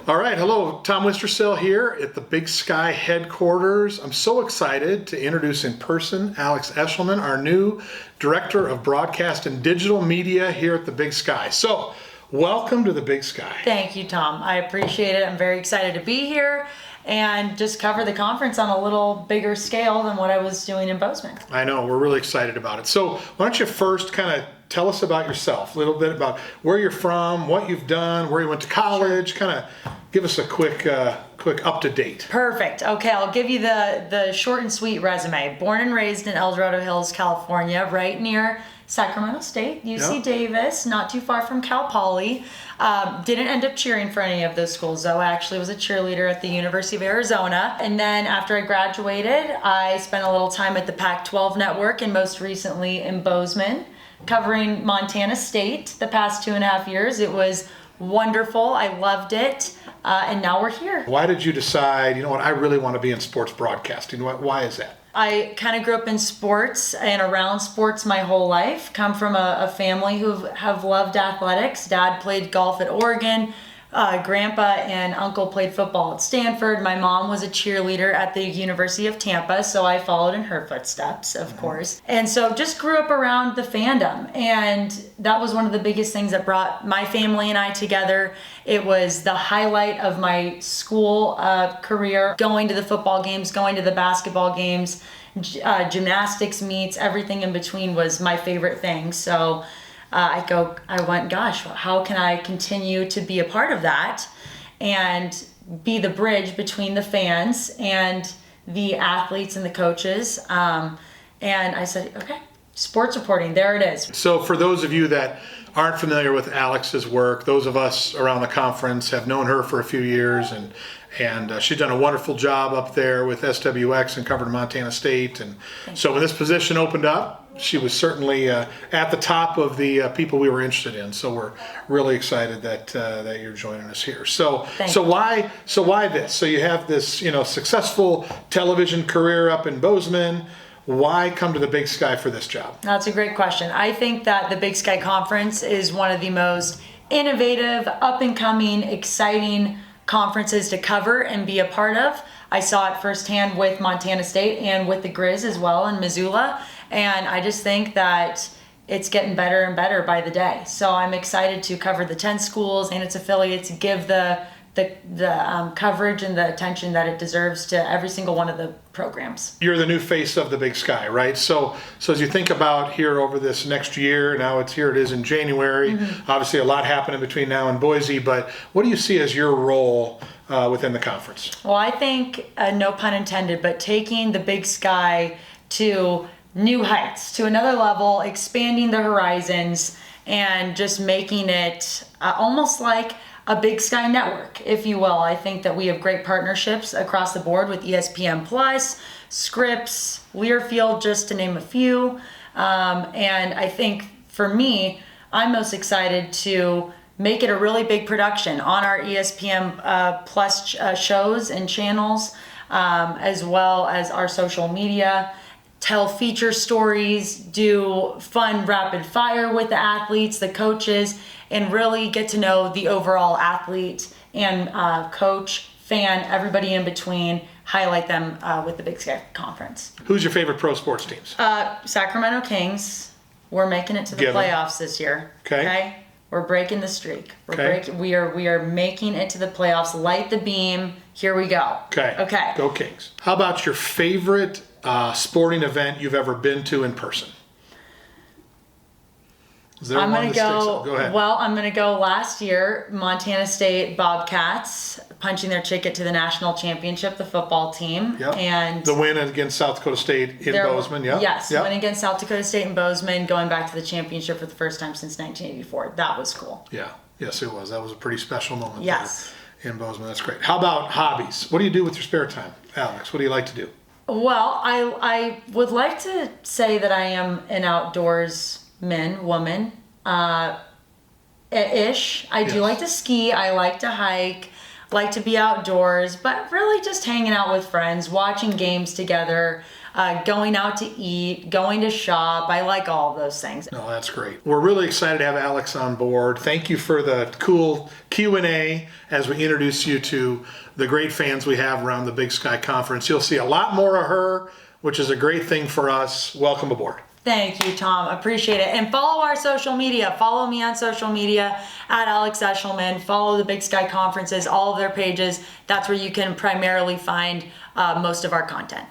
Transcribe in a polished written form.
All right, hello, Tom Wistersill here at the Big Sky headquarters. I'm so excited to introduce in person Alex Eschelman, our new Director of Broadcast and Digital Media here at the Big Sky. So, welcome to the Big Sky. Thank you, Tom. I appreciate it. I'm very excited to be here and just cover the conference on a little bigger scale than what I was doing in Bozeman. I know, we're really excited about it. So, why don't you first kind of tell us about yourself, a little bit about where you're from, what you've done, where you went to college, kind of give us a quick up-to-date. Perfect. Okay, I'll give you the short and sweet resume. Born and raised in El Dorado Hills, California, right near Sacramento State, UC Davis, not too far from Cal Poly. Didn't end up cheering for any of those schools, though. I actually was a cheerleader at the University of Arizona. And then after I graduated, I spent a little time at the Pac-12 network and most recently in Bozeman, covering Montana State the past 2.5 years. It was wonderful. I loved it. And now we're here. Why did you decide, you know what, I really want to be in sports broadcasting? Why is that? I kind of grew up in sports and around sports my whole life. Come from a family who have loved athletics. Dad played golf at Oregon. Grandpa and uncle played football at Stanford. My mom was a cheerleader at the University of Tampa, so I followed in her footsteps, of course. And so just grew up around the fandom. And that was one of the biggest things that brought my family and I together. It was the highlight of my school career, going to the football games, going to the basketball games, gymnastics meets, everything in between was my favorite thing. So I went, gosh, how can I continue to be a part of that and be the bridge between the fans and the athletes and the coaches? And I said, okay, sports reporting, there it is. So for those of you that aren't familiar with Alex's work, those of us around the conference have known her for a few years, and she's done a wonderful job up there with SWX and covered Montana State. And so when this position opened up, she was certainly at the top of the people we were interested in. So we're really excited that you're joining us here. So why this? So you have this successful television career up in Bozeman. Why come to the Big Sky for this job? That's a great question. I think that the Big Sky Conference is one of the most innovative, up-and-coming, exciting conferences to cover and be a part of. I saw it firsthand with Montana State and with the Grizz as well in Missoula. And I just think that it's getting better and better by the day. So I'm excited to cover the 10 schools and its affiliates, give the coverage and the attention that it deserves to every single one of the programs. You're the new face of the Big Sky, right? So as you think about here over this next year, now it is in January. Mm-hmm. Obviously a lot happening between now and Boise, but what do you see as your role within the conference? Well, I think, no pun intended, but taking the Big Sky to new heights, to another level, expanding the horizons, and just making it almost like a Big Sky network, if you will. I think that we have great partnerships across the board with ESPN Plus, Scripps, Learfield, just to name a few. And I think for me, I'm most excited to make it a really big production on our ESPN Plus shows and channels, as well as our social media. Tell feature stories, do fun rapid fire with the athletes, the coaches, and really get to know the overall athlete and coach, fan, everybody in between, highlight them with the Big Sky Conference. Who's your favorite pro sports teams? Sacramento Kings. We're making it to the playoffs this year. Okay? We're breaking the streak. We are making it to the playoffs. Light the beam. Here we go. Okay. Go Kings. How about your favorite sporting event you've ever been to in person? Is there one that sticks out? Go ahead. Well, I'm going to go last year, Montana State Bobcats punching their ticket to the national championship, the football team. Yep. And the win against South Dakota State in Bozeman. Yep. Yes, win against South Dakota State in Bozeman, going back to the championship for the first time since 1984. That was cool. Yeah. Yes, it was. That was a pretty special moment. Yes. In Bozeman. That's great. How about hobbies? What do you do with your spare time, Alex? What do you like to do? Well, I would like to say that I am an outdoors woman. Ish. I do like to ski. I like to hike. Like to be outdoors, but really just hanging out with friends, watching games together, going out to eat, going to shop. I like all of those things. No, that's great. We're really excited to have Alex on board. Thank you for the cool Q&A as we introduce you to the great fans we have around the Big Sky Conference. You'll see a lot more of her, which is a great thing for us. Welcome aboard. Thank you, Tom. Appreciate it. And follow our social media. Follow me on social media at Alex Eschelman. Follow the Big Sky Conferences, all of their pages. That's where you can primarily find most of our content.